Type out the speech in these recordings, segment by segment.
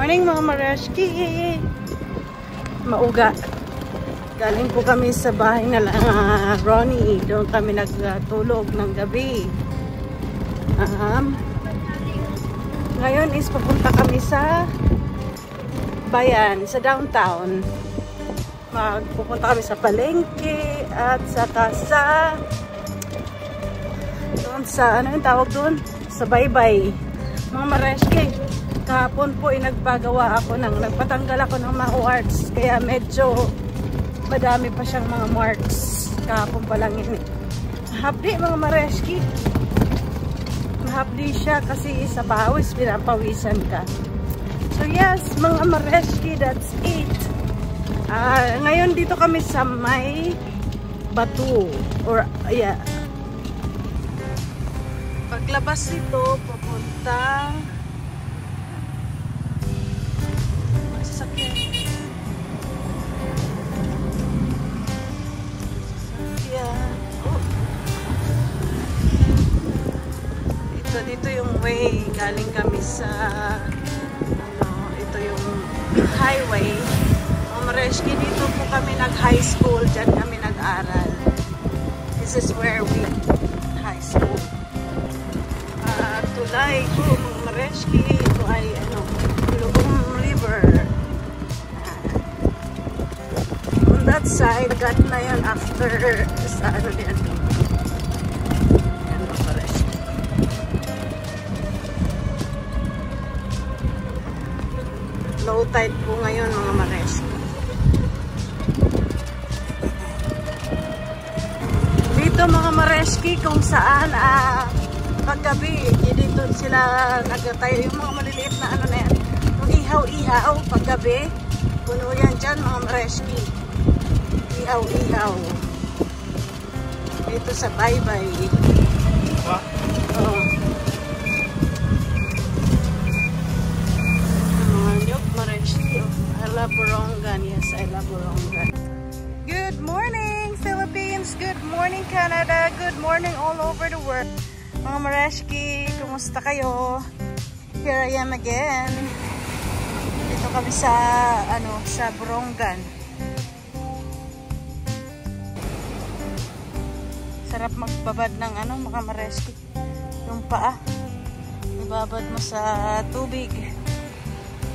morning mga Mareski! Mauga. Galing po kami sa bahay na Ronnie. Doon kami nagtulog ng gabi. Ngayon is papunta kami sa bayan, sa downtown. Pupunta kami sa palengke at saka sa doon sa, ano yung tawag doon? Sa baybay. Mga Mareski, kahapon po nagpagawa ako nagpatanggal ako ng mga warts. Kaya medyo madami pa siyang mga marks. Kahapon pa lang yun. Mahapdi mga Mareski. Mahapdi siya kasi sa pawis, pinapawisan ka. So yes, mga Mareski, that's it. Ngayon dito kami sa may Batu. Or, yeah. Paglabas ito, papuntang sasakyan. Oh. Dito yung way. Galing kami sa ito yung highway. Mareski, dito po kami nag-high school. Diyan kami nag-aral. This is where we high school. Tulay ko, mga Mareski. Ito ay Lubong River. On that side, got na yan after sa yan. Yan, mga Mareski. Low tide po ngayon, mga Mareski. Dito, mga Mareski, kung saan paggabi, dito sila nagtayo yung mga maliliit na ano na yan. Yung ihaw-ihaw, paggabi, puno yan dyan mga Mareski. Ihaw-ihaw. Dito sa baybay. Oh. Mga nyok Mareski. I love Borongan. Yes, I love Borongan. Good morning, Philippines. Good morning, Canada. Good morning all over the world. Mga Mareski, kumusta kayo? Here I am again. Dito kami sa sa Borongan. Sarap magbabad ng mga Mareski. Yung paa. Ibabad mo sa tubig.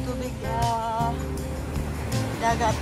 Tubig dagat.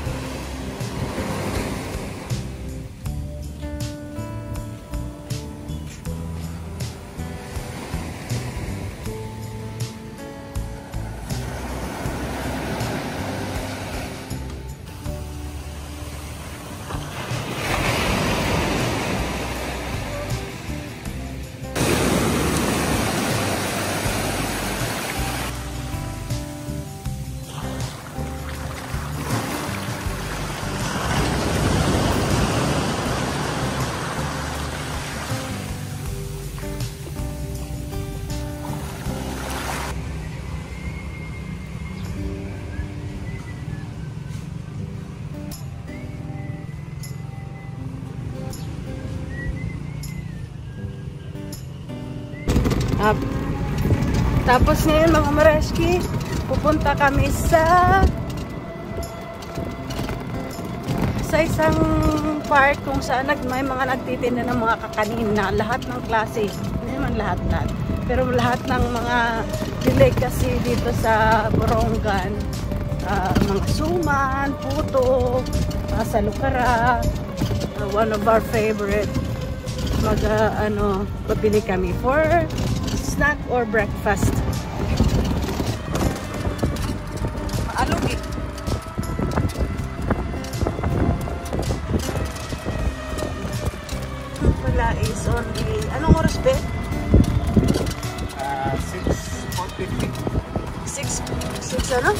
Tapos ngayon mga Mareski, pupunta kami sa isang park kung saan may mga nagtitinda ng mga kakanin na lahat ng klase. Hindi naman lahat. Pero lahat ng mga delicacy dito sa Borongan. Mga suman, puto, salukara, one of our favorite. Pabili kami for snack or breakfast. Maalog eh. Wala is only, anong oras ba? 6:50. 6 ano?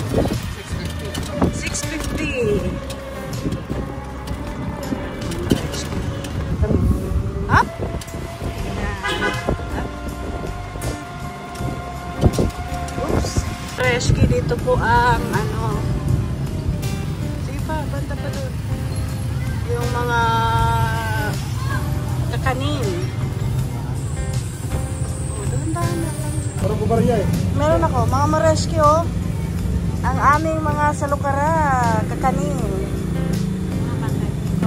6:50. Up? Mareski, dito po ang sige pa, banda pa doon yung mga kakanin. Doon lang. Parang bubarya eh. Meron ako, mga Mareski ang aming mga salukara, kakanin.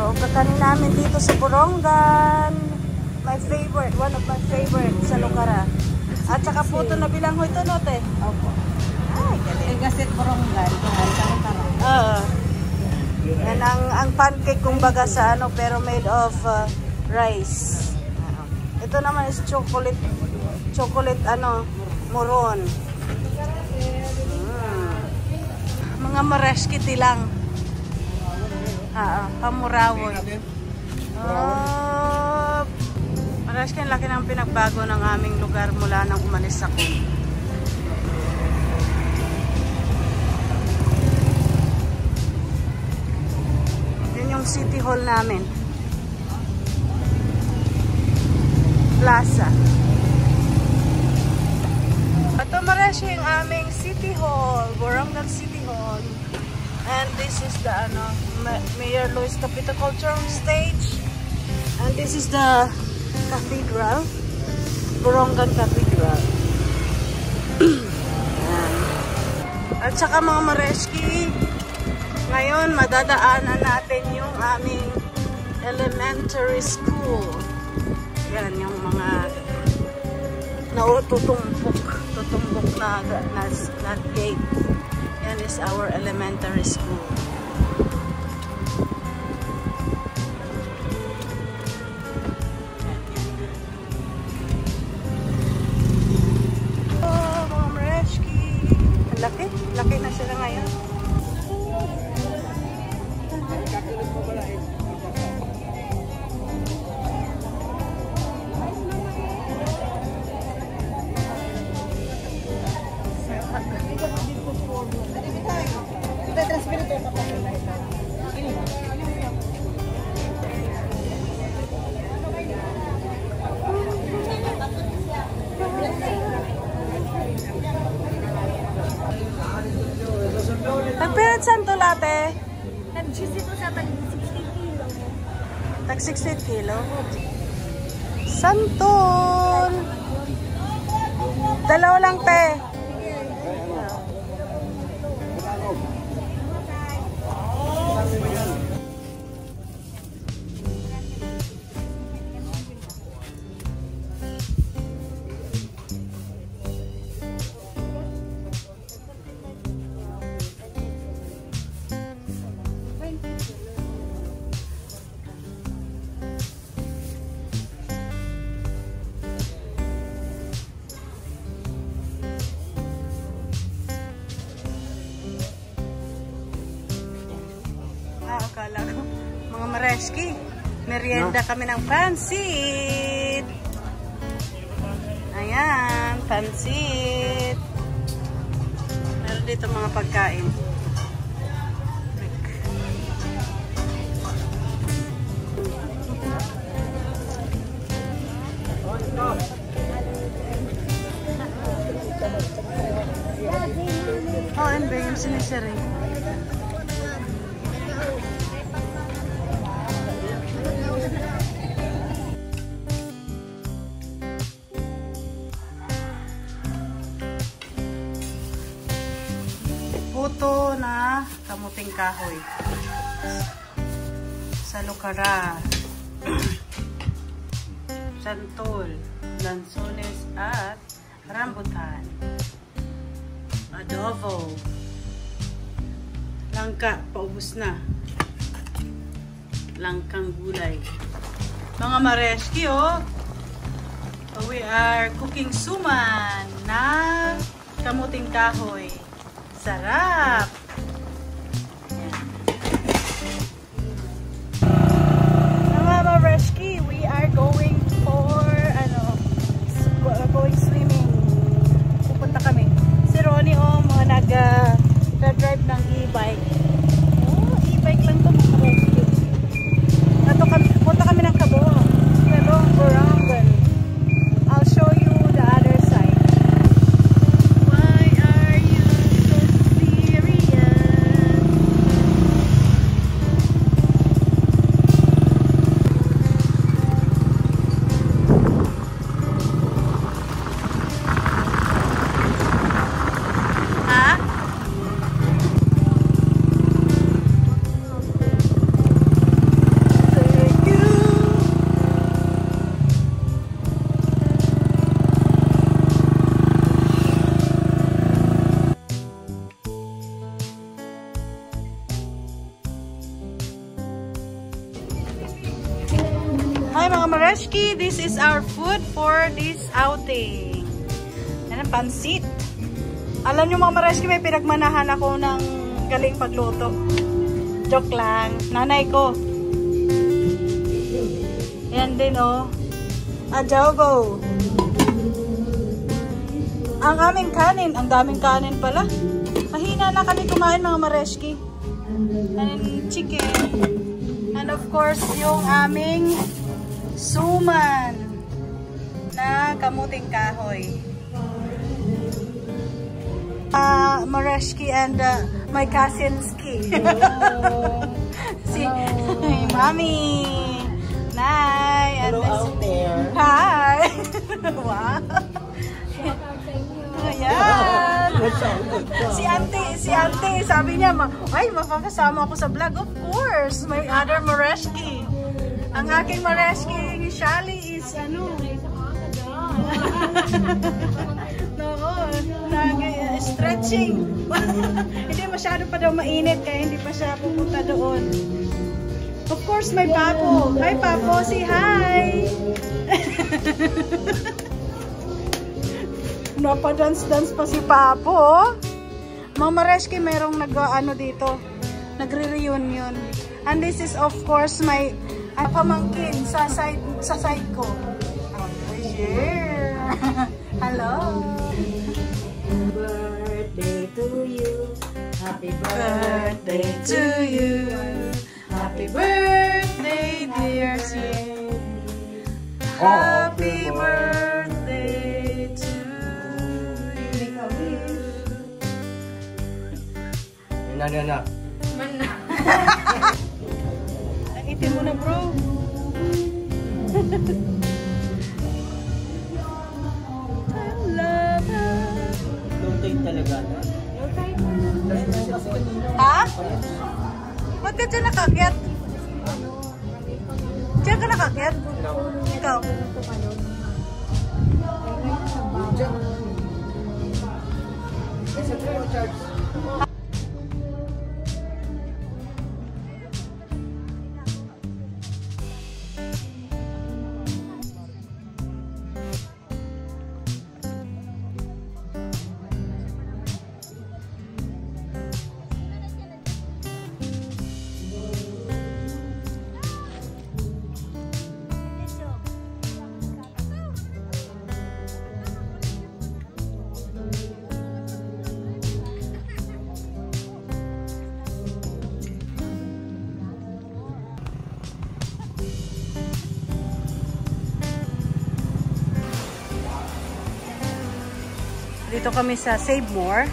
Oo, kakanin namin dito sa Borongan. My favorite, one of my favorite salukara. At saka puto na bilang hoy tonote. Opo. Ay, galing. Gasit Borongan. Salukara. Oo. Yan ang pancake kumbaga sa ano, pero made of rice. Ito naman is chocolate ano, moron. Mga mareskiti lang. Pamurawon. Mareski, ang laki ng pinagbago ng aming lugar mula nang umalis ako. Yun yung city hall namin. Plaza. Ito Mareski yung aming city hall, Borongan City Hall. And this is the Mayor Luis Capito Cultural Stage. And this is the cathedral, Borongan Cathedral. At saka mga Mareski, ngayon madadaanan natin yung aming elementary school. Yan yung mga tutumbok na gate. Yan is our elementary school. Oh, mga Mareski. Laki na sila ngayon. Tagpirat saan to late? Nag-60 sa tag 60 kilo. Tag 60 kilo? Santol! Dalawa lang te. Akala ko, mga Mareski, merienda kami ng pansit. Ayan, pansit. Meron dito mga pagkain. Oh, and ba yung sinisiri? Puto na kamuting kahoy. Salukara. Santol. Lansones at rambutan. Adobo. Langka. Paubos na. Langkang gulay. Mga Mareski, oh. We are cooking suman na kamuting kahoy. Sarap! Mga Mareski, we are going for going swimming. Pupunta kami. Si Ronnie, mga nag-drive ng e-bike. Oh, e-bike lang to mga Mareski. Punta kami ng Cabong. Borongan. I'll show you the other side. Why are you so serious? is our food for this outing. Yan ang pansit. Alam nyo mga Mareski, may pinagmanahan ako ng galing pagluto. Joke lang. Nanay ko. Yan din oh. Adobo. Ang aming kanin. Ang daming kanin pala. Mahina na kami kumain mga Mareski. And chicken. And of course, yung aming suman na kamuting kahoy. Mareski and my cousinski. Si Mommy. Nay. Hello out there. Hi. Wow. Ayan. Si auntie, sabi niya, ay, mapapasama ako sa vlog. Of course, my other Mareski. Ang aking Mareski, Shally is, stretching. Hindi masyado pa daw mainit, kaya hindi pa siya pupunta doon. Of course, my Papo. Hi, Papo. Say hi. Napadance-dance pa si Papo. Mga Mareski, merong dito. Nagre-reunion. And this is of course my pamangkin sa side ko. Yeah. Hello. Birthday to you. Happy Birthday to you. Happy birthday, dear Sid. Happy birthday to you. Yan. Itin mo na, bro. Low-tide talaga. Ha? Ba't ka dyan nakakyat? Diyan ka nakakyat? Ikaw? Dito kami sa Save More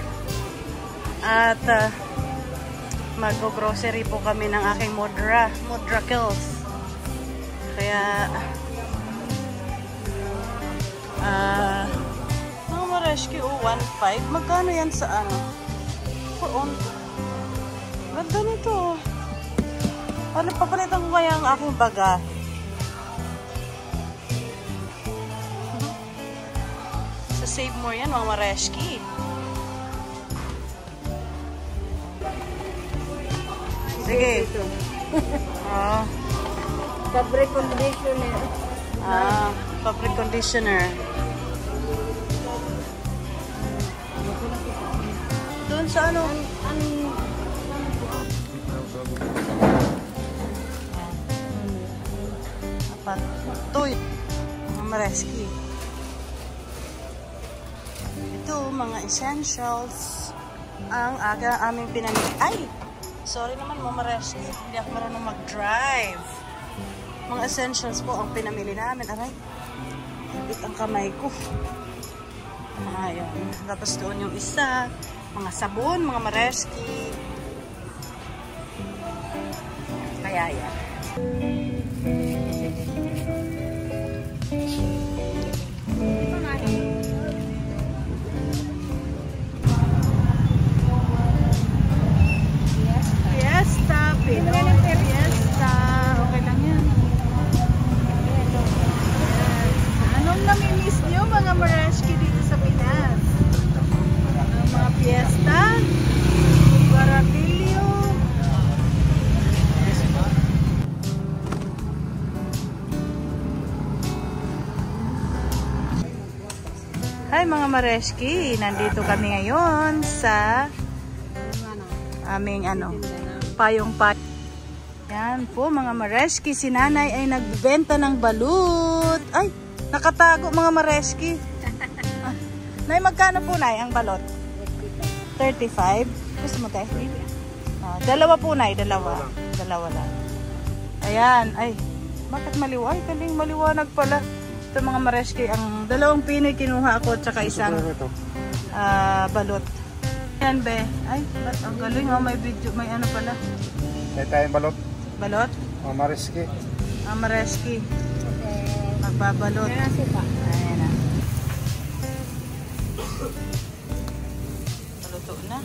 at mag-grocery po kami ng aking Modra Kills. Kaya mga Mareski, 1.5. Magkano yan sa ganda nito. Ano, papalitan ko kaya ang aking bagahe. Save More yan, mga Mareski. Sige. Fabric conditioner. Fabric conditioner. Doon sa apat. Tuy. Mga Mareski. Ito, mga essentials ang aming pinamili. Ay! Sorry naman, mga Mareski. Hindi ako marunong mag-drive. Mga essentials po ang pinamili namin. Aray, higit ang kamay ko. Ayun. Tapos doon yung isa. Mga sabon, mga Mareski. Kaya yan. Fiesta. Okay lang yan. Anong nami-miss nyo mga Mareski dito sa Pinas? Ang mga fiesta, baratilyo. Hi mga Mareski, nandito kami ngayon sa aming payong. Yan po mga Mareski, si Nanay ay nagbenta ng balut. Ay, nakatago mga Mareski. Nay, magkano po Nay ang balot? 35. Gusto mo tayo? Dalawa po Nay, dalawa. Dalawa lang. Ayan, ay, bakit maliwa? Ay, kaling maliwanag pala. Ito mga Mareski, ang dalawang Pinoy kinuha ako tsaka isang balot. Yan be. Ay, ang galing may video, may ano pala. May tayong balot. Balot? Mareski. Mareski. Magbabalot. Ayan na. Paluto na.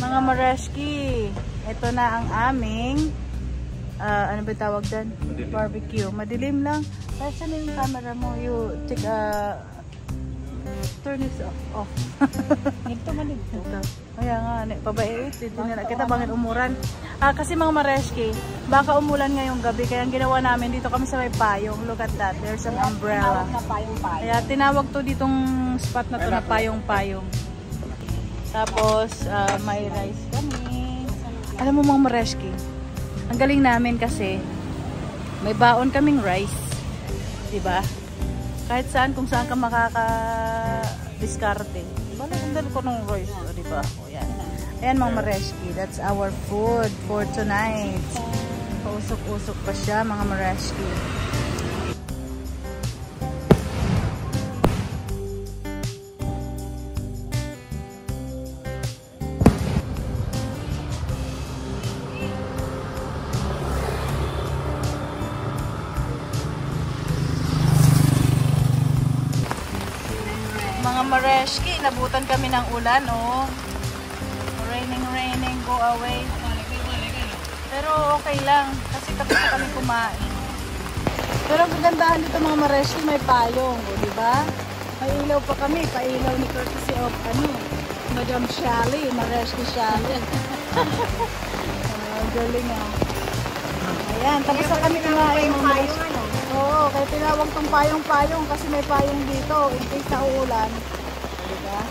Mga Mareski, ito na ang aming ano ba tawag doon? Barbecue. Madilim lang. Saan yung camera mo? You take turn it off. Ito malig. Ito. Kaya nga, pabait. Dito na kita bangin umuran. Kasi mga Mareski, baka umulan ngayong gabi. Kaya ang ginawa namin, dito kami sa may payong. Look at that. There's an umbrella. Kaya tinawag to ditong spot na to na payong-payong. Tapos, may rice kami. Alam mo mga Mareski, ang galing namin kasi may baon kaming rice. Diba? Kahit saan, kung saan ka makaka-diskarte. Diba? Nagandal ko ng rice. Diba? O yan. Ayan mga Mareski, that's our food for tonight. Pausok-usok pa siya mga Mareski. Mga Mareski, nabutan kami ng ulan, oh. Raining, go away. Pero okay lang, kasi tapos na kami kumain. Pero ang kagandahan dito mga Mareski, may payong, oh, di ba? May ilaw pa kami, pailaw ni courtesy of, Madam Shally, Mareski Shally. Galing, ah. Ayan, tapos na kami kumain, mga Mareski. Oo, kaya tinawag tong payong-payong kasi may payong dito in case na uulan. Diba?